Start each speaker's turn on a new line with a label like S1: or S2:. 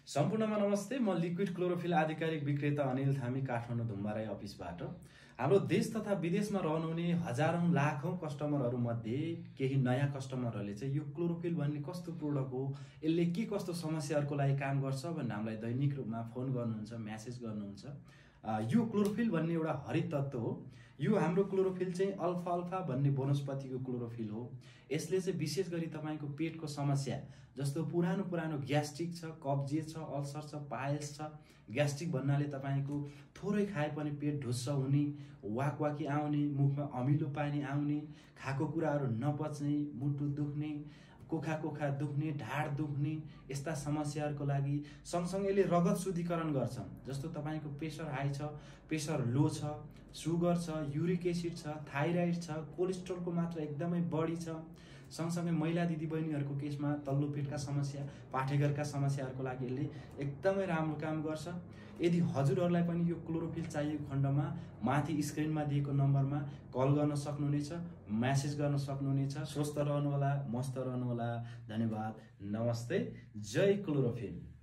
S1: सम्पूर्णमा नमस्ते। म लिक्विड क्लोरोफिल आधिकारिक विक्रेता अनिल थामी काठमाडौँ धुम्बाराई अफिसबाट। हाम्रो देश तथा विदेशमा रहनुहुने हजारौं लाखौं कस्टमरहरू मध्ये केही नयाँ कस्टमरहरूले चाहिँ यो क्लोरोफिल भन्ने कस्तो प्रोडक्ट हो, यसले के कस्तो समस्याहरूको लागि काम गर्छ भनेर हामीलाई दैनिक रूपमा फोन गर्नुहुन्छ, म्यासेज गर्नुहुन्छ। यो क्लोरोफिल भन्ने एउटा हरित तत्व हो। यो हाम्रो क्लोरोफिल चाहिँ अल्फा अल्फा भन्ने वनस्पतिको क्लोरोफिल हो। यसले चाहिँ विशेष गरी तपाईको पेटको समस्या जस्तो पुरानो ग्यास्ट्रिक छ, कब्जियत छ, अल्सर छ, पाइल्स छ। ग्यास्ट्रिक भन्नाले तपाईको थोरै खाए पनि पेट ढुस्स हुने, वाकवाकी आउने, मुखमा अमिलो पानी आउने, खाएको कुराहरू नपच्ने, मुटु दुख्ने, कोखा दुख्ने, ढाड दुख्ने, यस्ता समस्याहरूको लागि सँगसँगै यसले रगत शुद्धिकरण गर्छ। जस्तो तपाईको प्रेसर हाई छ, प्रेसर लो छ, सुगर छ, युरिक एसिड छ, थाइराइड छ, कोलेस्ट्रोलको मात्रा एकदमै बढी छ। सँगसँगै महिला दिदीबहिनीहरूको केसमा तल्लो पेटका समस्या, पाठेघरका समस्याहरूको लागि यसले एकदमै राम्रो काम गर्छ। यदि हजुरहरूलाई पनि यो क्लोरोफिल चाहिएको खण्डमा माथि स्क्रिनमा दिएको नम्बरमा कल गर्न सक्नुहुनेछ, म्यासेज गर्न सक्नुहुनेछ। स्वस्थ रहनुहोला, मस्त रहनुहोला। धन्यवाद। नमस्ते। जय क्लोरोफिल।